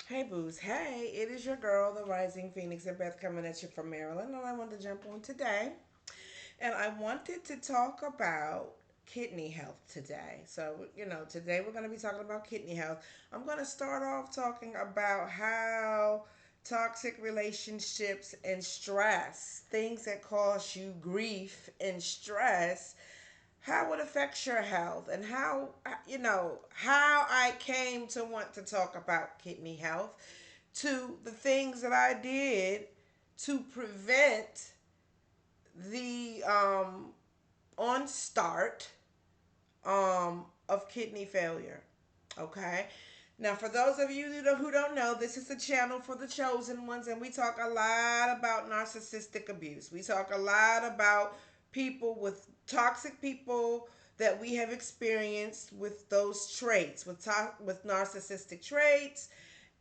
Hey Booze, hey, it is your girl, the Rising Phoenix Empath, coming at you from Maryland, and I wanted to jump on today. And I wanted to talk about kidney health today. So, today we're going to be talking about kidney health. I'm going to start off talking about how toxic relationships and stress, things that cause you grief and stress, how it affects your health, and how I came to want to talk about kidney health, to the things that I did to prevent the onstart of kidney failure. Okay. Now, for those of you who don't know, this is a channel for the chosen ones, and we talk a lot about narcissistic abuse. We talk a lot about people with toxic people that we have experienced with those traits, with narcissistic traits,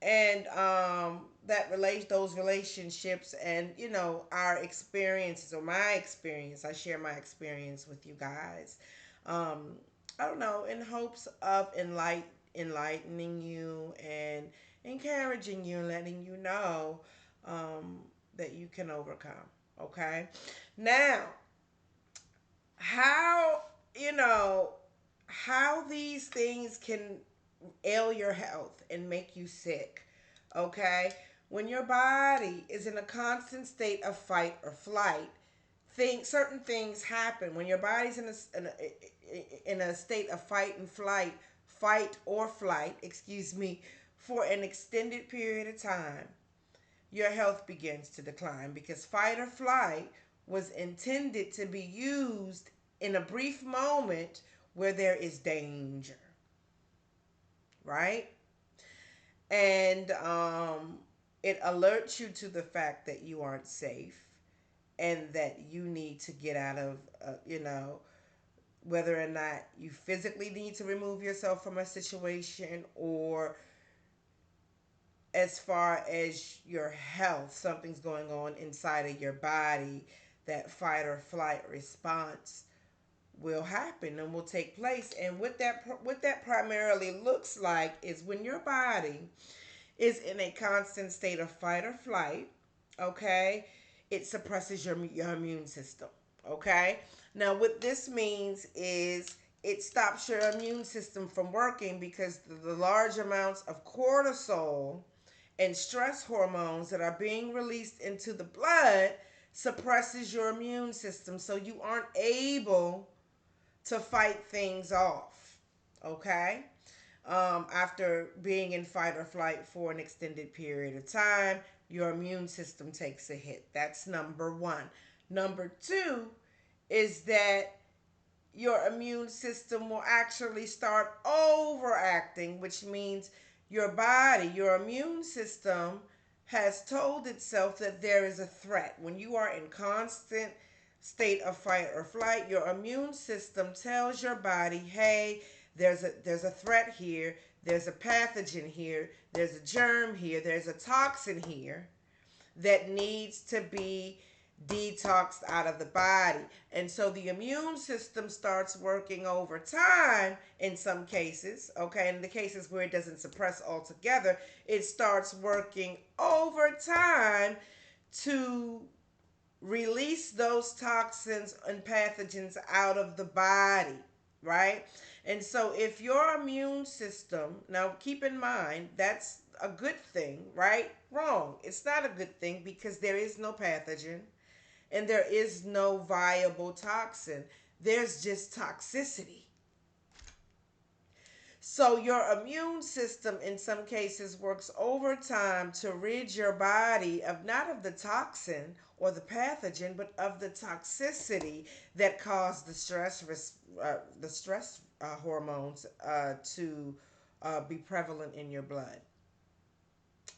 and that relate those relationships, and our experiences, or my experience. I share my experience with you guys. Um, I don't know, in hopes of enlightening you and encouraging you and letting you know um, that you can overcome. Okay, now how you know how these things can ail your health and make you sick. Okay? When your body is in a constant state of fight or flight, certain things happen. When your body's in a state of fight or flight, excuse me, for an extended period of time, your health begins to decline, because fight or flight was intended to be used in a brief moment where there is danger, right? And it alerts you to the fact that you aren't safe, and that you need to get out of, whether or not you physically need to remove yourself from a situation, or as far as your health, something's going on inside of your body. That fight or flight response will happen and will take place. And what that primarily looks like is when your body is in a constant state of fight or flight. Okay, it suppresses your immune system. Okay, now what this means is it stops your immune system from working, because the large amounts of cortisol and stress hormones that are being released into the blood suppresses your immune system, so you aren't able to fight things off. Okay, after being in fight or flight for an extended period of time, your immune system takes a hit. That's number one. Number two is that your immune system will actually start overacting, which means your immune system has told itself that there is a threat. When you are in constant state of fight or flight, your immune system tells your body, hey, there's a threat here, there's a pathogen here, there's a germ here, there's a toxin here that needs to be detoxed out of the body. And so the immune system starts working overtime in some cases. Okay, in the cases where it doesn't suppress altogether, it starts working overtime to release those toxins and pathogens out of the body, right? And so if your immune system, now keep in mind, that's a good thing, right? Wrong. It's not a good thing, because there is no pathogen and there is no viable toxin. There's just toxicity. So your immune system in some cases works overtime to rid your body of, not of the toxin or the pathogen, but of the toxicity that caused the stress hormones to be prevalent in your blood.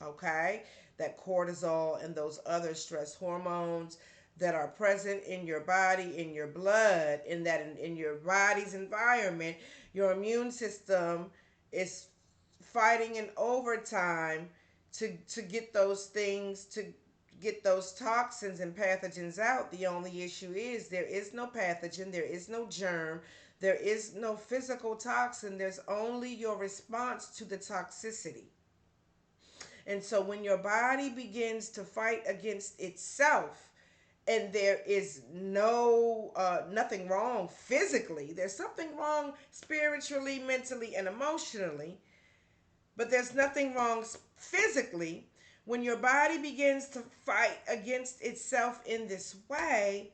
Okay, that cortisol and those other stress hormones that are present in your body, in your blood, in your body's environment, your immune system is fighting in overtime to get those things, to get those toxins and pathogens out. The only issue is there is no pathogen, there is no germ, there is no physical toxin. There's only your response to the toxicity. And so when your body begins to fight against itself, and there is nothing wrong physically, there's something wrong spiritually, mentally, and emotionally, but there's nothing wrong physically. When your body begins to fight against itself in this way,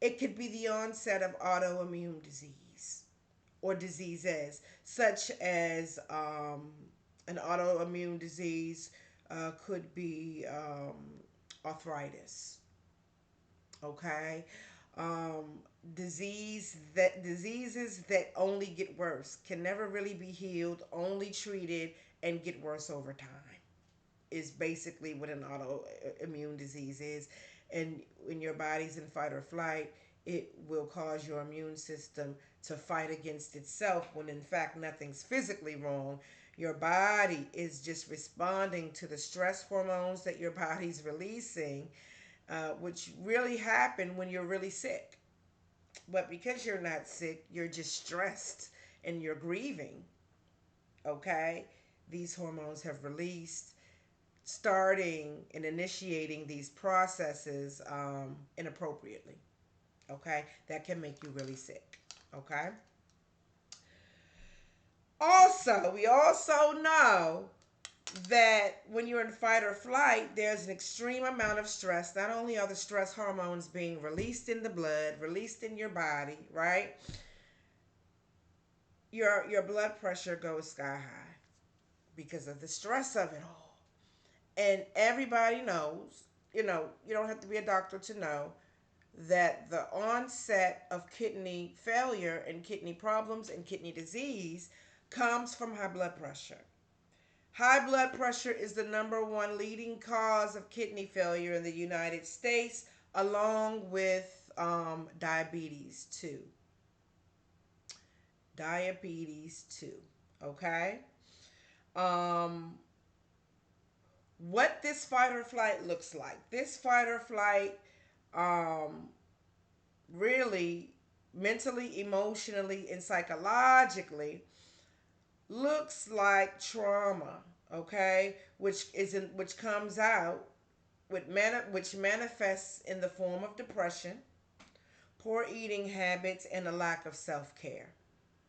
it could be the onset of autoimmune disease or diseases, such as an autoimmune disease could be arthritis. Okay, um, diseases that only get worse, can never really be healed, only treated, and get worse over time, is basically what an autoimmune disease is. And when your body's in fight or flight, it will cause your immune system to fight against itself when in fact nothing's physically wrong. Your body is just responding to the stress hormones that your body's releasing, which really happen when you're really sick. But because you're not sick, you're just stressed and you're grieving. Okay? These hormones have released, starting and initiating these processes inappropriately. Okay? That can make you really sick. Okay? Also, we also know that when you're in fight or flight, there's an extreme amount of stress. Not only are the stress hormones being released in the blood, released in your body, right? Your blood pressure goes sky high because of the stress of it all. And everybody knows, you don't have to be a doctor to know that the onset of kidney failure and kidney problems and kidney disease comes from high blood pressure. High blood pressure is the number one leading cause of kidney failure in the United States, along with diabetes, too. Diabetes, too. Okay? Um, what this fight or flight looks like. This fight or flight um, really mentally, emotionally, and psychologically looks like trauma, okay, which comes out which manifests in the form of depression, poor eating habits, and a lack of self-care.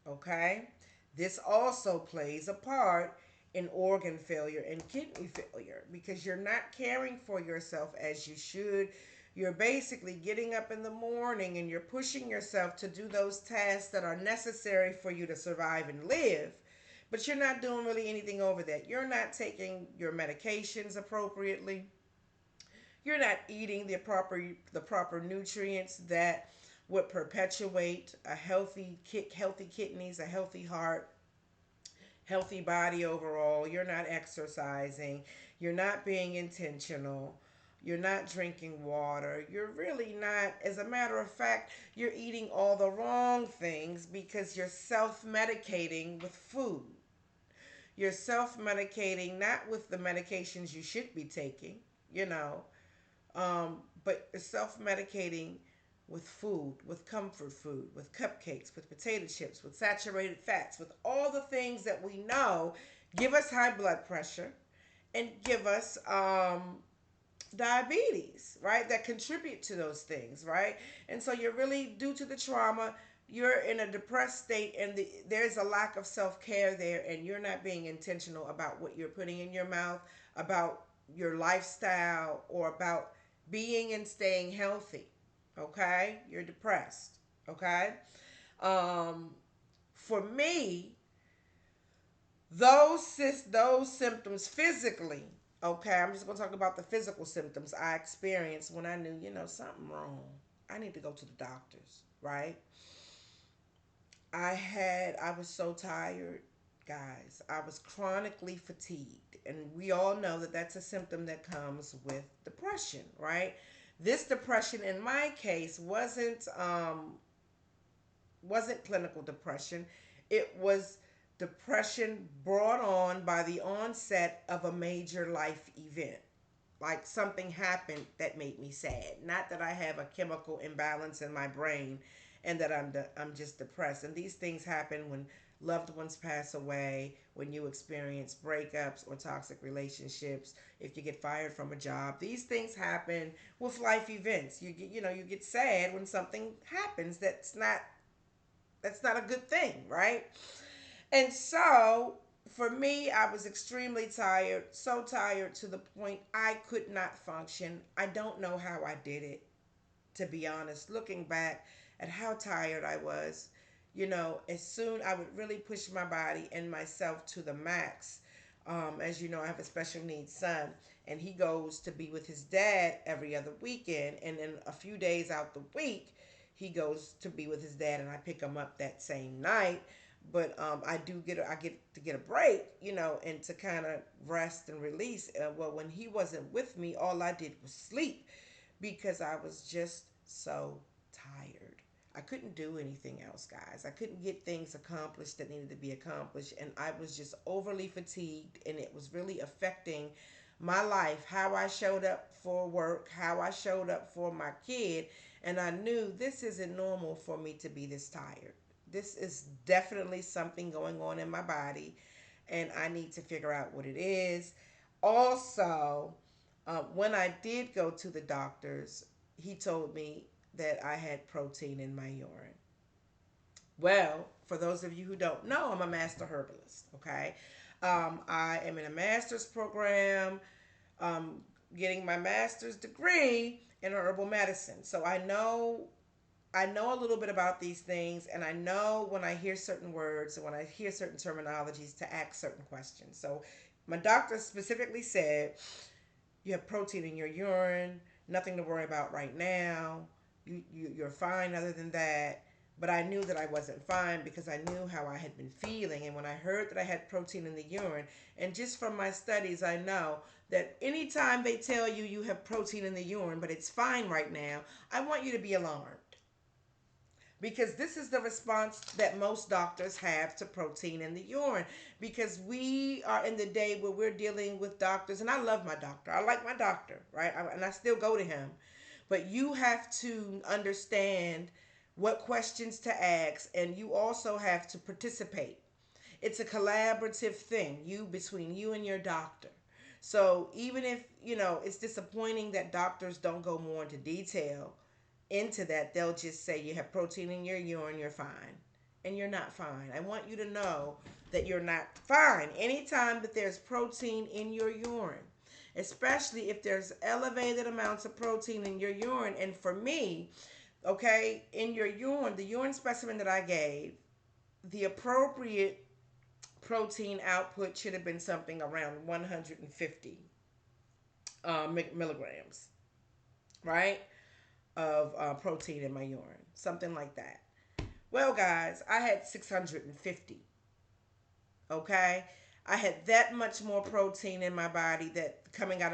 Okay? This also plays a part in organ failure and kidney failure because you're not caring for yourself as you should. You're basically getting up in the morning and you're pushing yourself to do those tasks that are necessary for you to survive and live, but you're not doing really anything over that. You're not taking your medications appropriately. You're not eating the proper nutrients that would perpetuate a healthy kidneys, a healthy heart, healthy body overall. You're not exercising. You're not being intentional. You're not drinking water. You're really not, as a matter of fact, you're eating all the wrong things because you're self medicating with food. You're self medicating not with the medications you should be taking, you know, but self medicating with food, with comfort food, with cupcakes, with potato chips, with saturated fats, with all the things that we know give us high blood pressure and give us diabetes, right? That contribute to those things, right? And so you're really, due to the trauma, you're in a depressed state, and there's a lack of self-care there, and you're not being intentional about what you're putting in your mouth, about your lifestyle, or about being and staying healthy. Okay? You're depressed. Okay? um for me, those symptoms physically, okay, I'm just going to talk about the physical symptoms I experienced when I knew, something wrong. I need to go to the doctors, right? I was so tired, guys. I was chronically fatigued, and we all know that that's a symptom that comes with depression, right? This depression in my case wasn't clinical depression. It was depression brought on by the onset of a major life event. Like something happened that made me sad. Not that I have a chemical imbalance in my brain and that I'm just depressed. And these things happen when loved ones pass away, when you experience breakups or toxic relationships, if you get fired from a job. These things happen with life events. You get sad when something happens that's not a good thing, right? And so for me, I was extremely tired, so tired to the point I could not function. I don't know how I did it, to be honest. Looking back at how tired I was, as soon I would really push my body and myself to the max. As you know, I have a special needs son, and he goes to be with his dad every other weekend, and then a few days out the week, he goes to be with his dad, and I pick him up that same night. But I get to get a break, and to kind of rest and release. Well, when he wasn't with me, all I did was sleep because I was just so tired. I couldn't do anything else, guys. I couldn't get things accomplished that needed to be accomplished. And I was just overly fatigued, and it was really affecting my life, how I showed up for work, how I showed up for my kid. And I knew this isn't normal for me to be this tired. This is definitely something going on in my body, and I need to figure out what it is. Also, when I did go to the doctors, he told me that I had protein in my urine. Well, for those of you who don't know, I'm a master herbalist. Okay, I am in a master's program, um, getting my master's degree in herbal medicine. So I know a little bit about these things, and I know when I hear certain words and when I hear certain terminologies to ask certain questions. So my doctor specifically said, you have protein in your urine, nothing to worry about right now. You're fine other than that. But I knew that I wasn't fine because I knew how I had been feeling. And when I heard that I had protein in the urine, and just from my studies, I know that anytime they tell you you have protein in the urine, but it's fine right now, I want you to be alarmed, because this is the response that most doctors have to protein in the urine, because we are in the day where we're dealing with doctors. And I love my doctor, I like my doctor, right? And I still go to him, but you have to understand what questions to ask, and you also have to participate. It's a collaborative thing, between you and your doctor. So even if it's disappointing that doctors don't go more into detail into that, they'll just say you have protein in your urine, you're fine. And you're not fine. I want you to know that you're not fine. Anytime that there's protein in your urine, especially if there's elevated amounts of protein in your urine. And for me, okay, in your urine, the urine specimen that I gave, the appropriate protein output should have been something around 150 milligrams, right? Of protein in my urine, something like that. Well, guys, I had 650. Okay, I had that much more protein in my body that coming out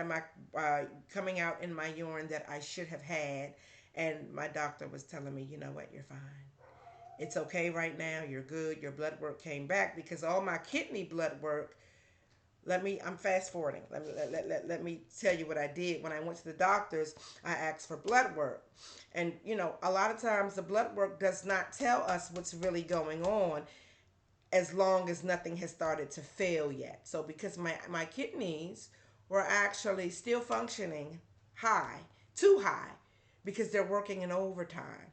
in my urine that I should have had, and my doctor was telling me, you know what, you're fine. It's okay right now. You're good. Your blood work came back because all my kidney blood work. I'm fast forwarding. Let me tell you what I did. When I went to the doctors, I asked for blood work. And, a lot of times the blood work does not tell us what's really going on as long as nothing has started to fail yet. So, because my kidneys were actually still functioning high, too high, because they're working in overtime,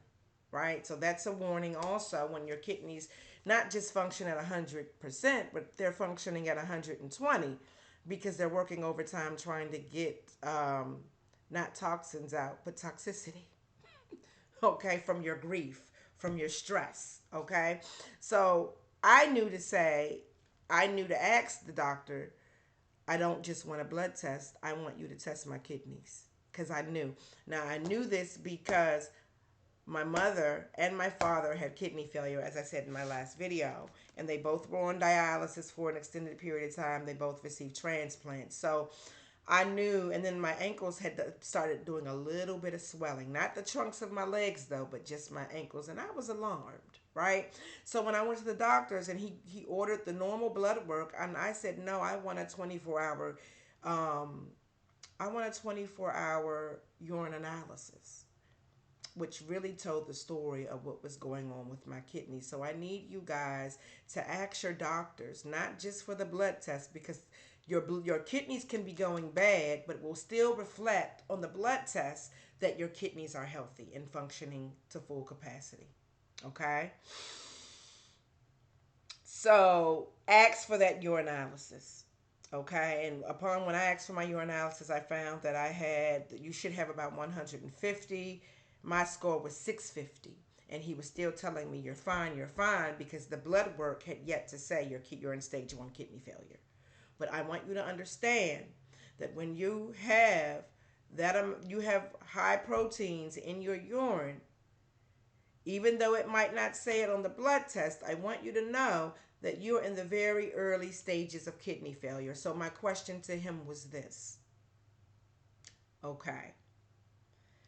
right? So that's a warning also when your kidneys not just function at 100%, but they're functioning at 120 because they're working overtime trying to get not toxins out, but toxicity, okay, from your grief, from your stress, okay? So I knew to say, I knew to ask the doctor, I don't just want a blood test, I want you to test my kidneys. Because I knew. Now, I knew this because my mother and my father had kidney failure, as I said in my last video, and they both were on dialysis for an extended period of time. They both received transplants. So I knew, and then my ankles had started doing a little bit of swelling. Not the trunks of my legs, though, but just my ankles. And I was alarmed, right? So when I went to the doctors and he ordered the normal blood work, and I said, no, I want a 24-hour, I want a 24-hour urine analysis. which really told the story of what was going on with my kidneys. So I need you guys to ask your doctors, not just for the blood test, because your kidneys can be going bad, but will still reflect on the blood test that your kidneys are healthy and functioning to full capacity. Okay? So ask for that urinalysis. Okay, and upon when I asked for my urinalysis, I found that you should have about 150. My score was 650, and he was still telling me you're fine, because the blood work had yet to say you're in stage 1 kidney failure. But I want you to understand that when you have high proteins in your urine, even though it might not say it on the blood test, I want you to know that you're in the very early stages of kidney failure. So my question to him was this: okay,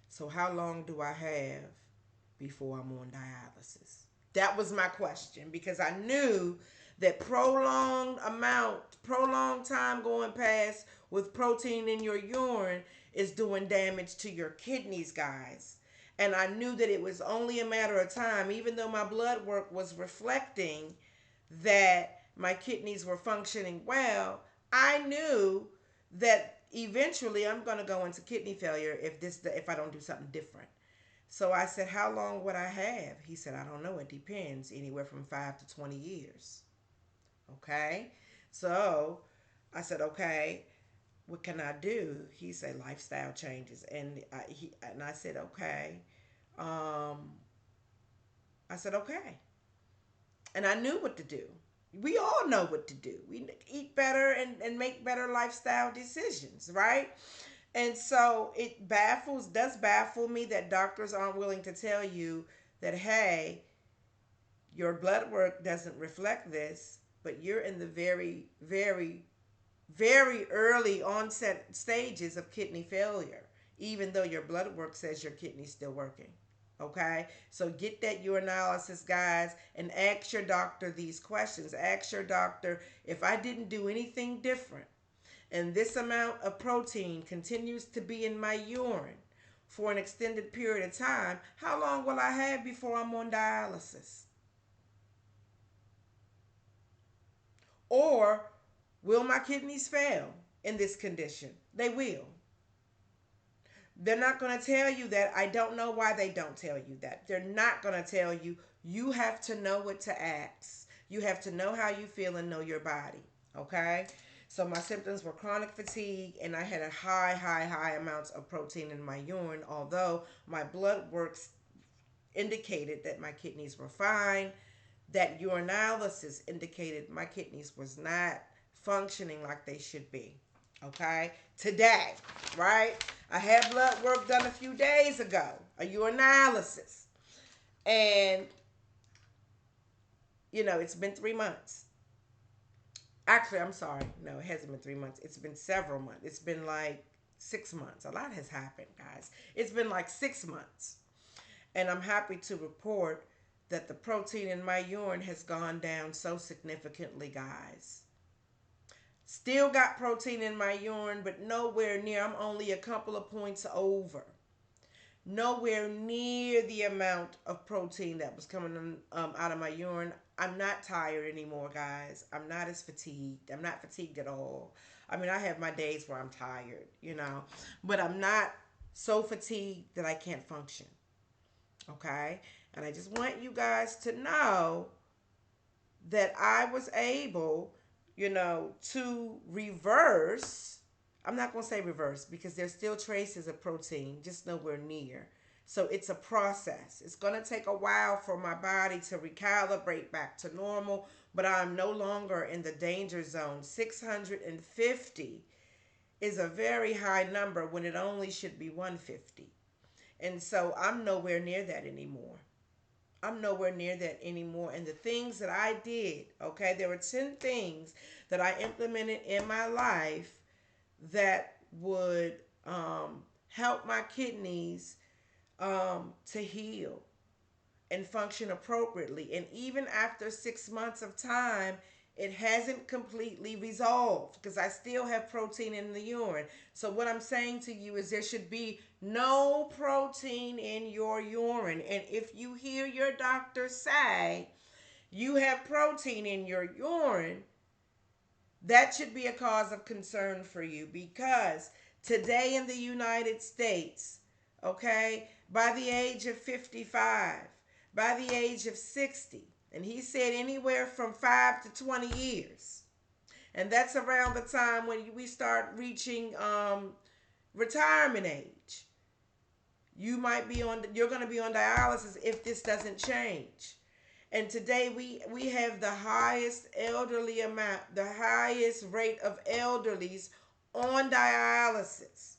so how long do I have before I'm on dialysis? That was my question, because I knew that prolonged time going past with protein in your urine is doing damage to your kidneys, guys. And I knew that it was only a matter of time, even though my blood work was reflecting that my kidneys were functioning well. I knew that eventually I'm going to go into kidney failure if I don't do something different. So I said, how long would I have? He said, I don't know. It depends. Anywhere from 5 to 20 years. Okay. So I said, okay, what can I do? He said, lifestyle changes. And I said, okay. Um, I said, okay. And I knew what to do. We all know what to do. We eat better and make better lifestyle decisions, right? And so does baffle me that doctors aren't willing to tell you that, hey, your blood work doesn't reflect this, but you're in the very, very, very early onset stages of kidney failure, even though your blood work says your kidney's still working. Okay? So get that urinalysis, guys, and ask your doctor these questions. Ask your doctor, if I didn't do anything different and this amount of protein continues to be in my urine for an extended period of time, how long will I have before I'm on dialysis? Or will my kidneys fail in this condition? They will. They're not going to tell you that. I don't know why they don't tell you that. They're not going to tell you. You have to know what to ask. You have to know how you feel and know your body. Okay? So my symptoms were chronic fatigue, and I had a high amounts of protein in my urine, although my blood works indicated that my kidneys were fine. That urinalysis indicated my kidneys was not functioning like they should be. Okay? Today, right? I had blood work done a few days ago, a urinalysis. And, it's been 3 months. Actually, I'm sorry. No, it hasn't been 3 months. It's been several months. It's been like 6 months. A lot has happened, guys. It's been like 6 months. And I'm happy to report that the protein in my urine has gone down so significantly, guys. Still got protein in my urine, but nowhere near. I'm only a couple of points over. Nowhere near the amount of protein that was coming out of my urine. I'm not tired anymore, guys. I'm not as fatigued. I'm not fatigued at all. I mean, I have my days where I'm tired, but I'm not so fatigued that I can't function. Okay? And I just want you guys to know that I was able, to reverse. I'm not going to say reverse, because there's still traces of protein, just nowhere near. So it's a process. It's going to take a while for my body to recalibrate back to normal, but I'm no longer in the danger zone. 650 is a very high number when it only should be 150. And so I'm nowhere near that anymore. I'm nowhere near that anymore. And the things that I did, okay, there were 10 things that I implemented in my life that would help my kidneys to heal and function appropriately. And even after 6 months of time, It hasn't completely resolved because I still have protein in the urine. So what I'm saying to you is there should be no protein in your urine. And if you hear your doctor say you have protein in your urine, that should be a cause of concern for you, because today in the United States, okay, by the age of 55, by the age of 60, and he said anywhere from 5 to 20 years, and that's around the time when we start reaching retirement age. You're going to be on dialysis if this doesn't change. And today we have the highest elderly amount, the highest rate of elderlies on dialysis,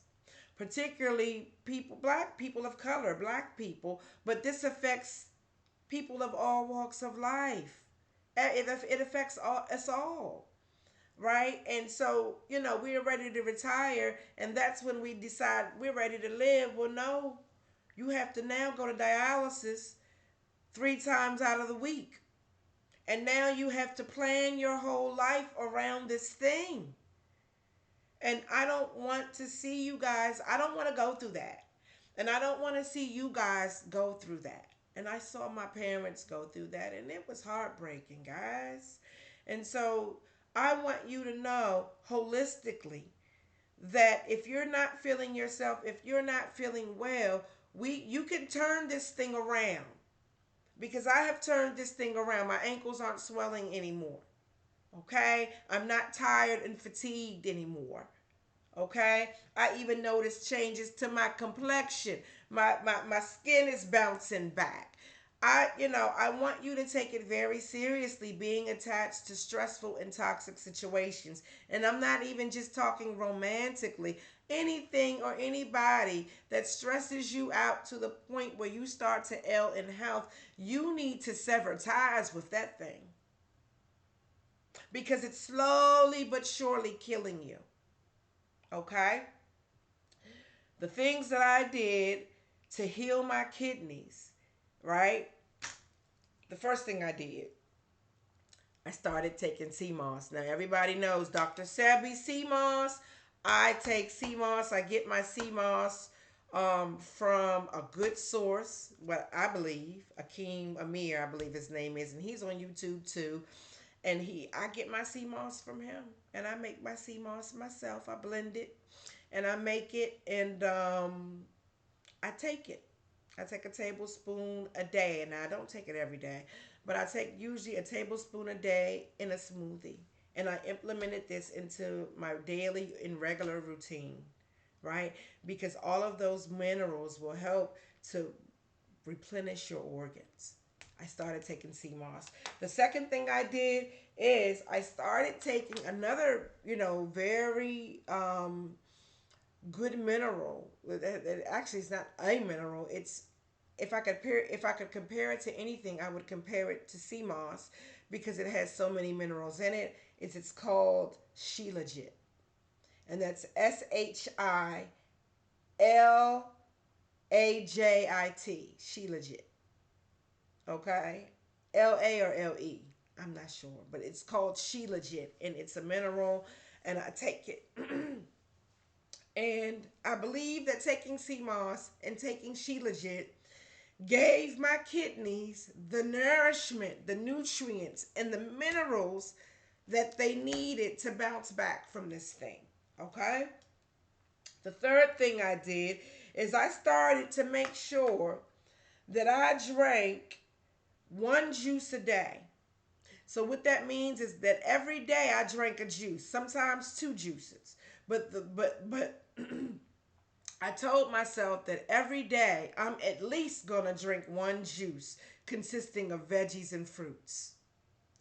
particularly people, black people of color, black people. But this affects people of all walks of life. It affects us all, right? And so, we're ready to retire, and that's when we decide we're ready to live. Well, no, you have to now go to dialysis 3 times out of the week. And now you have to plan your whole life around this thing. And I don't want to see you guys, I don't want to go through that. And I don't want to see you guys go through that. And I saw my parents go through that, and it was heartbreaking, guys. And so I want you to know holistically that if you're not feeling yourself, if you're not feeling well, you can turn this thing around, because I have turned this thing around. My ankles aren't swelling anymore. Okay? I'm not tired and fatigued anymore. Okay? I even noticed changes to my complexion. My skin is bouncing back. I want you to take it very seriously being attached to stressful and toxic situations. And I'm not even just talking romantically. Anything or anybody that stresses you out to the point where you start to ail in health, you need to sever ties with that thing, because it's slowly but surely killing you. Okay? The things that I did to heal my kidneys, right? The first thing I did, I started taking CMOS. Now everybody knows Dr. Sebi CMOS. I take CMOS. I get my CMOS from a good source, what I believe, Akeem Amir, I believe his name is, and he's on YouTube too. And I get my CMOS from him, and I make my CMOS myself. I blend it, and I make it, and I take it. I take a tablespoon a day, and I don't take it every day, but I take usually a tablespoon a day in a smoothie, and I implemented this into my daily and regular routine, right? Because all of those minerals will help to replenish your organs. I started taking CMOS. The second thing I did is I started taking another, very good mineral. Actually, it's not a mineral. It's if I could compare it to anything, I would compare it to CMOS, because it has so many minerals in it. It's called Sheilajit, and that's Shilajit. Sheilajit. Okay, LA or LE. I'm not sure, but it's called Sheilajit, and it's a mineral, and I take it. And I believe that taking CMOS and taking Sheilajit gave my kidneys the nourishment, the nutrients, and the minerals that they needed to bounce back from this thing. Okay? The third thing I did is I started to make sure that I drank one juice a day. So what that means is that every day I drank a juice, sometimes two juices. But I told myself that every day I'm at least gonna drink one juice consisting of veggies and fruits.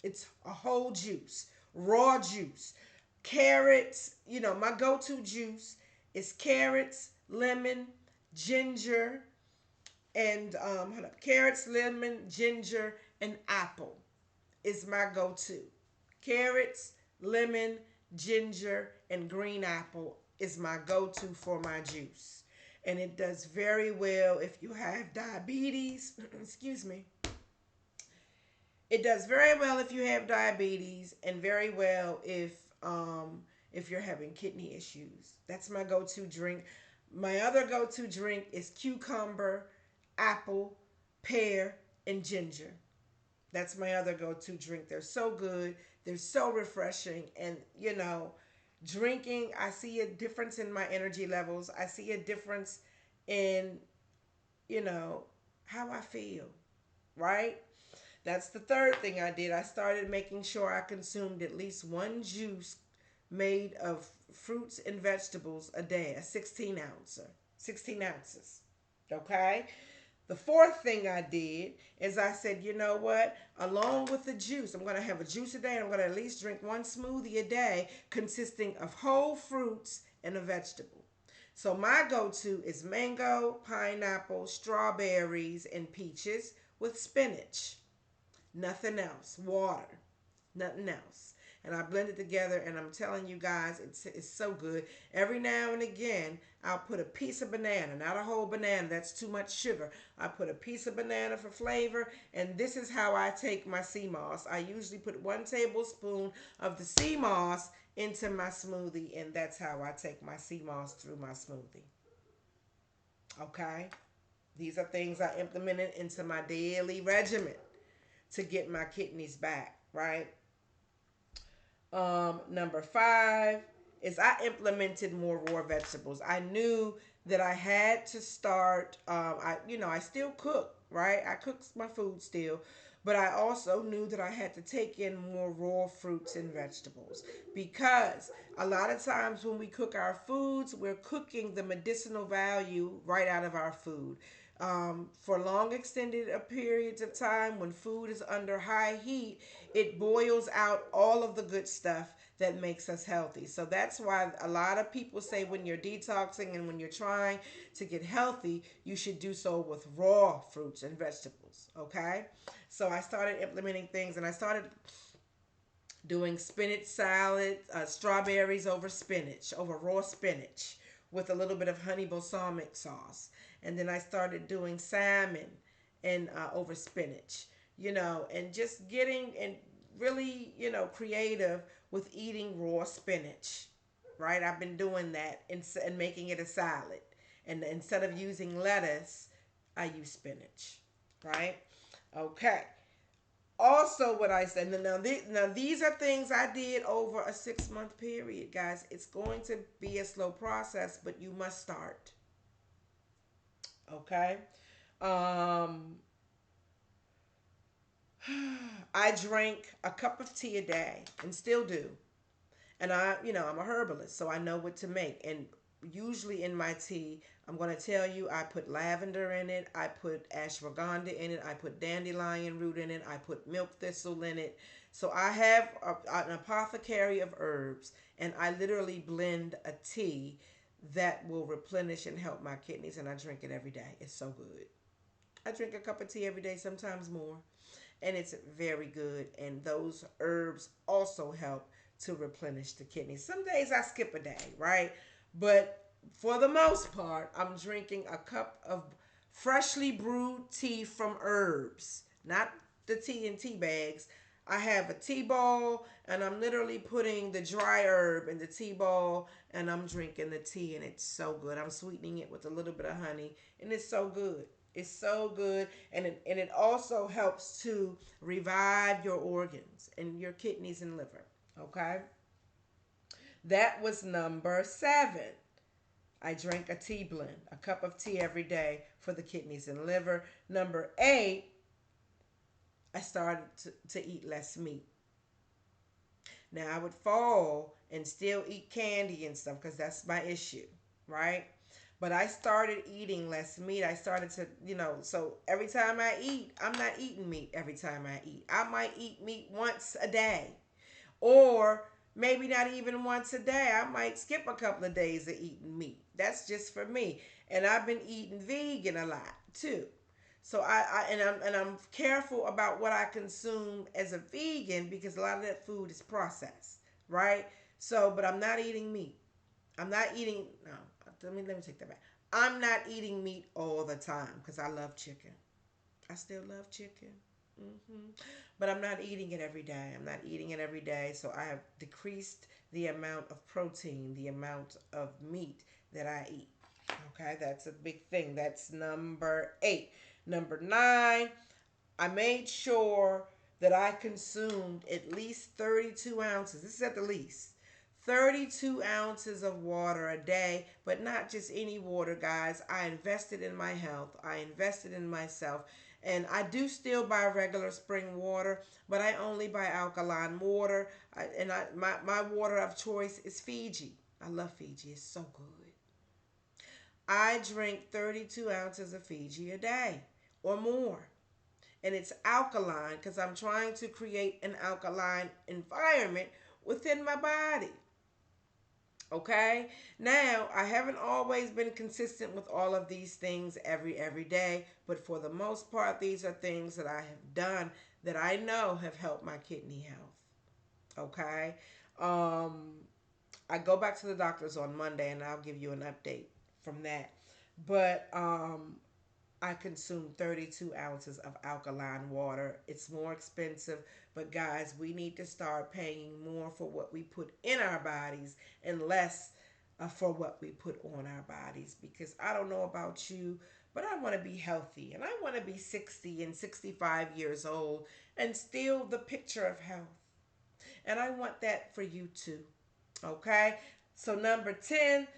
It's a whole juice, raw juice. Carrots, my go-to juice is carrots, lemon, ginger, and carrots, lemon, ginger, and apple is my go-to. Carrots, lemon, ginger, and green apple is my go-to for my juice. And it does very well if you have diabetes. Excuse me. It does very well if you have diabetes, and very well if you're having kidney issues. That's my go-to drink. My other go-to drink is cucumber, apple, pear, and ginger. That's my other go-to drink. They're so good. They're so refreshing, and drinking, I see a difference in my energy levels. I see a difference in you know how I feel, right? That's the third thing I did. I started making sure I consumed at least one juice made of fruits and vegetables a day, a 16 ounces. Okay? The fourth thing I did is I said, you know what? Along with the juice, I'm going to have a juice a day. I'm going to at least drink one smoothie a day consisting of whole fruits and a vegetable. So my go-to is mango, pineapple, strawberries, and peaches with spinach. Nothing else. Water. Nothing else. And I blend it together, and I'm telling you guys, it's so good. Every now and again, I'll put a piece of banana, not a whole banana, that's too much sugar. I put a piece of banana for flavor, and this is how I take my CMOS. I usually put 1 tablespoon of the CMOS into my smoothie, and that's how I take my CMOS through my smoothie. Okay? These are things I implemented into my daily regimen to get my kidneys back, right? Number five is I implemented more raw vegetables. I knew that I had to start. I still cook, right? I cook my food still, but I also knew that I had to take in more raw fruits and vegetables because a lot of times when we cook our foods, we're cooking the medicinal value right out of our food. For long extended periods of time, when food is under high heat, it boils out all of the good stuff that makes us healthy. So that's why a lot of people say when you're detoxing and when you're trying to get healthy, you should do so with raw fruits and vegetables. Okay? So I started implementing things, and I started doing spinach salad, strawberries over spinach, over raw spinach with a little bit of honey balsamic sauce. And then I started doing salmon and over spinach, and just getting and really, creative with eating raw spinach, right? I've been doing that and making it a salad. And instead of using lettuce, I use spinach, right? Okay. Also, what I said, now these are things I did over a 6 month period, guys. It's going to be a slow process, but you must start. Okay. Um, I drank a cup of tea a day and still do. And I'm a herbalist, so I know what to make. And usually in my tea, I'm going to tell you I put lavender in it, I put ashwagandha in it, I put dandelion root in it, I put milk thistle in it. So I have an apothecary of herbs, and I literally blend a tea that will replenish and help my kidneys, and I drink it every day. It's so good. I drink a cup of tea every day, sometimes more, and it's very good. And those herbs also help to replenish the kidneys. Some days I skip a day, right? But for the most part, I'm drinking a cup of freshly brewed tea from herbs, not the tea in tea bags. I have a tea ball, and I'm literally putting the dry herb in the tea ball, and I'm drinking the tea, and it's so good. I'm sweetening it with a little bit of honey, and it's so good. It's so good, and it also helps to revive your organs and your kidneys and liver. Okay, that was number seven. I drank a tea blend, a cup of tea every day for the kidneys and liver. Number eight, I started to eat less meat. Now I would fall and still eat candy and stuff because that's my issue, right? But I started eating less meat. I started to, so every time I eat, I'm not eating meat every time I eat. I might eat meat once a day, or maybe not even once a day. I might skip a couple of days of eating meat. That's just for me. And I've been eating vegan a lot too. So I'm careful about what I consume as a vegan because a lot of that food is processed, right? So, but I'm not eating meat. I'm not eating. No, let me take that back. I'm not eating meat all the time because I love chicken. I still love chicken. Hmm. But I'm not eating it every day. I'm not eating it every day. So I have decreased the amount of protein, the amount of meat that I eat. Okay, that's a big thing. That's number eight. Number nine, I made sure that I consumed at least 32 ounces. This is at the least. 32 ounces of water a day, but not just any water, guys. I invested in my health. I invested in myself. And I do still buy regular spring water, but I only buy alkaline water. My water of choice is Fiji. I love Fiji. It's so good. I drink 32 ounces of Fiji a day or more. And it's alkaline because I'm trying to create an alkaline environment within my body. Okay? Now, I haven't always been consistent with all of these things every day, but for the most part these are things that I have done that I know have helped my kidney health. Okay? Um I go back to the doctors on Monday and I'll give you an update from that. But I consume 32 ounces of alkaline water. It's more expensive, but guys, we need to start paying more for what we put in our bodies and less for what we put on our bodies. Because I don't know about you, but I want to be healthy and I want to be 60 and 65 years old and still the picture of health. And I want that for you too. Okay? So, number 10,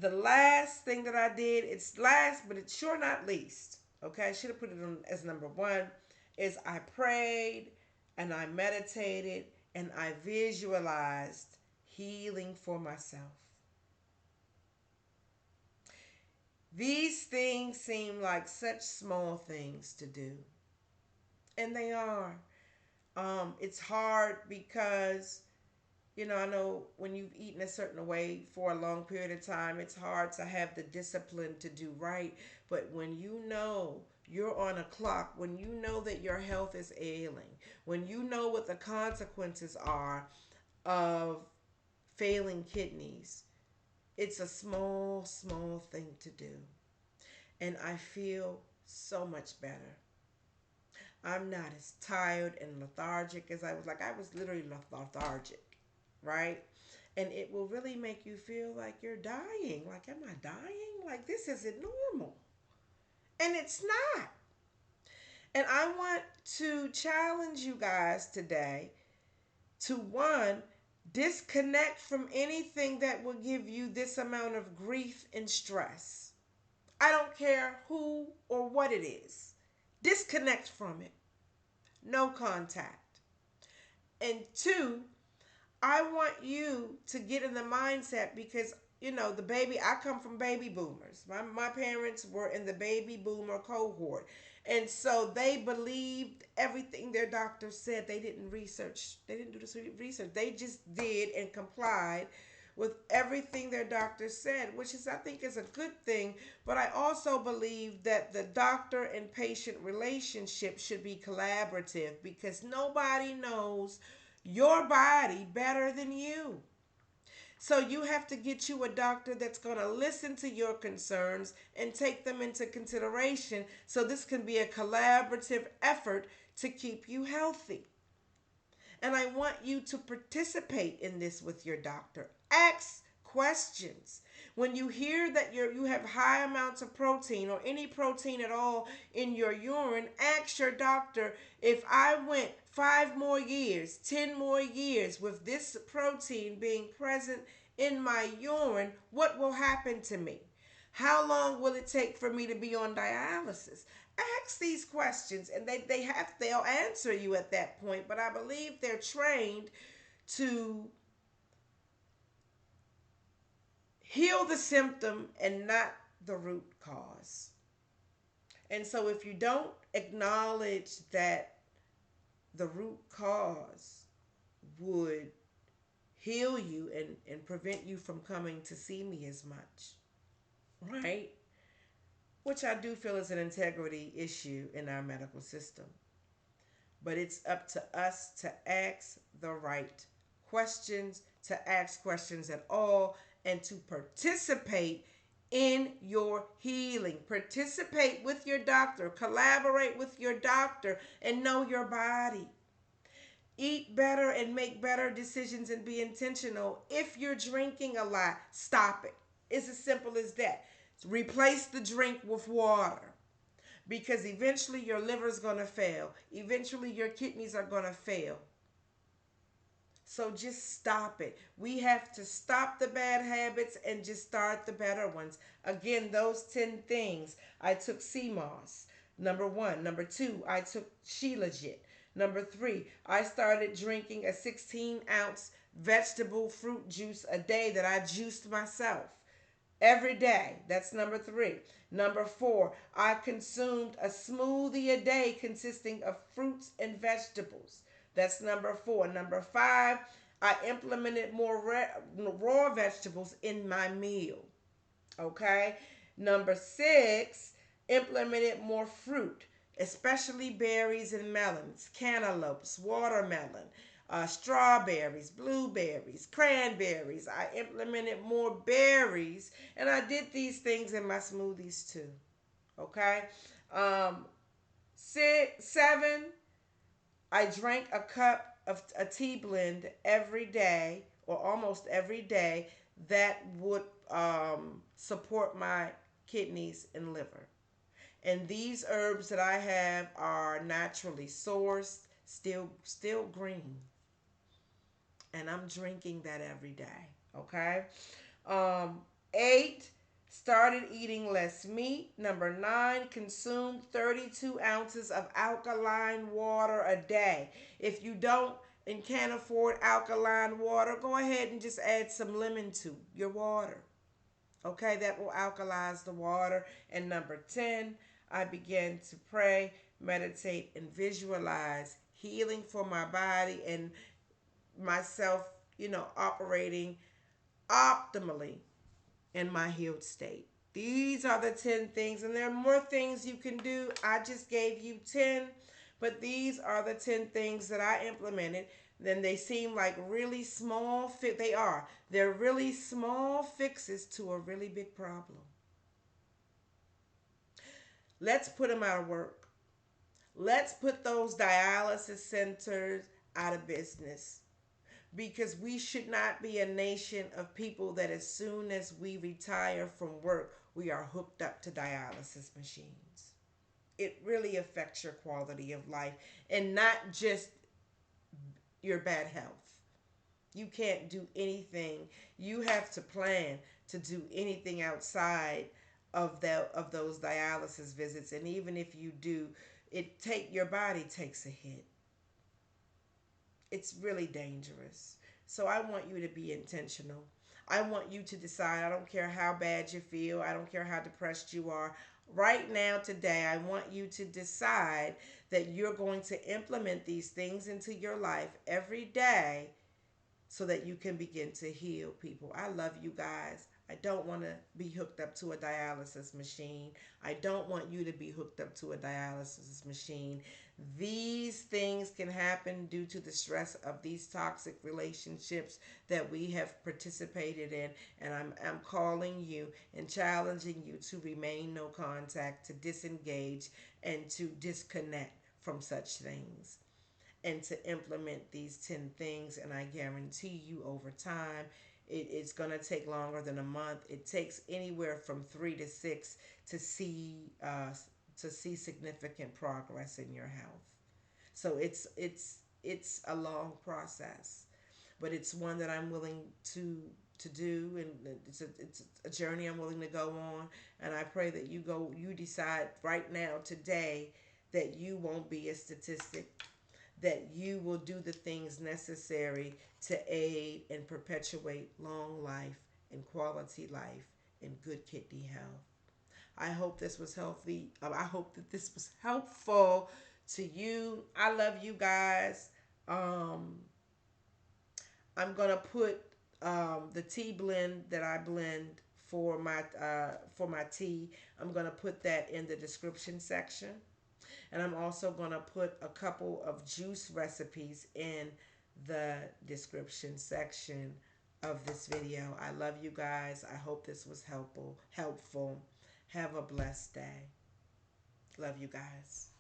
the last thing that I did, it's last, but it's sure not least. Okay? I should have put it on as number one, is I prayed and I meditated and I visualized healing for myself. These things seem like such small things to do, and they are. It's hard because I know when you've eaten a certain way for a long period of time, it's hard to have the discipline to do right. But when you know you're on a clock, when you know that your health is ailing, when you know what the consequences are of failing kidneys, it's a small, small thing to do. And I feel so much better. I'm not as tired and lethargic as I was. Like, I was literally lethargic, right? And it will really make you feel like you're dying. Like, am I dying? Like, this isn't normal. And it's not. And I want to challenge you guys today to one, disconnect from anything that will give you this amount of grief and stress. I don't care who or what it is. Disconnect from it. No contact. And two, I want you to get in the mindset because the baby, I come from baby boomers. My parents were in the baby boomer cohort. And so they believed everything their doctors said. They didn't research. They didn't do this research. They just did and complied with everything their doctors said, which is, I think, is a good thing. But I also believe that the doctor and patient relationship should be collaborative because nobody knows your body better than you. So you have to get you a doctor that's going to listen to your concerns and take them into consideration so this can be a collaborative effort to keep you healthy. And I want you to participate in this with your doctor. Ask questions. When you hear that you have high amounts of protein or any protein at all in your urine, ask your doctor, if I went 5 more years, 10 more years with this protein being present in my urine, what will happen to me? How long will it take for me to be on dialysis? Ask these questions and they'll answer you at that point, but I believe they're trained to heal the symptom and not the root cause. And so if you don't acknowledge that the root cause would heal you and prevent you from coming to see me as much, right? Which I do feel is an integrity issue in our medical system. But it's up to us to ask the right questions, to ask questions at all, and to participate in your healing. Participate with your doctor, collaborate with your doctor, and know your body. Eat better and make better decisions and be intentional. If you're drinking a lot, stop it. It's as simple as that. Replace the drink with water because eventually your liver is going to fail. Eventually your kidneys are going to fail. So just stop it. We have to stop the bad habits and just start the better ones. Again, those 10 things. I took CMOS, number one. Number two, I took Sheilajit. Number three, I started drinking a 16-ounce vegetable fruit juice a day that I juiced myself every day. That's number three. Number four, I consumed a smoothie a day consisting of fruits and vegetables. That's number four. Number five, I implemented more raw vegetables in my meal. Okay. Number six, implemented more fruit, especially berries and melons, cantaloupes, watermelon, strawberries, blueberries, cranberries. I implemented more berries, and I did these things in my smoothies too. Okay. Um, seven, I drank a cup of a tea blend every day or almost every day that would support my kidneys and liver. And these herbs that I have are naturally sourced, still green, and I'm drinking that every day. Okay. Um, eight, started eating less meat. Number nine, consumed 32 ounces of alkaline water a day. If you don't and can't afford alkaline water, go ahead and just add some lemon to your water. Okay, that will alkalize the water. And number 10, I began to pray, meditate, and visualize healing for my body and myself, operating optimally in my healed state. These are the 10 things, and there are more things you can do. I just gave you 10, but these are the 10 things that I implemented. Then they seem like really small they are. They're really small fixes to a really big problem. Let's put them out of work. Let's put those dialysis centers out of business because we should not be a nation of people that as soon as we retire from work, we are hooked up to dialysis machines. It really affects your quality of life and not just your bad health. You can't do anything. You have to plan to do anything outside of those dialysis visits, and even if you do, your body takes a hit. It's really dangerous. So I want you to be intentional. I want you to decide. I don't care how bad you feel. I don't care how depressed you are. Right now, today, I want you to decide that you're going to implement these things into your life every day so that you can begin to heal people. I love you guys. I don't want to be hooked up to a dialysis machine. I don't want you to be hooked up to a dialysis machine. These things can happen due to the stress of these toxic relationships that we have participated in. And I'm calling you and challenging you to remain no contact, to disengage, and to disconnect from such things and to implement these 10 things. And I guarantee you over time, it's going to take longer than a month. It takes anywhere from 3 to 6 to see significant progress in your health. So it's a long process, but it's one that I'm willing to do, and it's a journey I'm willing to go on. And I pray that you decide right now today that you won't be a statistic, that you will do the things necessary to aid and perpetuate long life and quality life and good kidney health. I hope this was healthy. I hope that this was helpful to you. I love you guys. Um, I'm gonna put the tea blend that I blend for my tea. I'm gonna put that in the description section. And I'm also going to put a couple of juice recipes in the description section of this video. I love you guys. I hope this was helpful. Have a blessed day. Love you guys.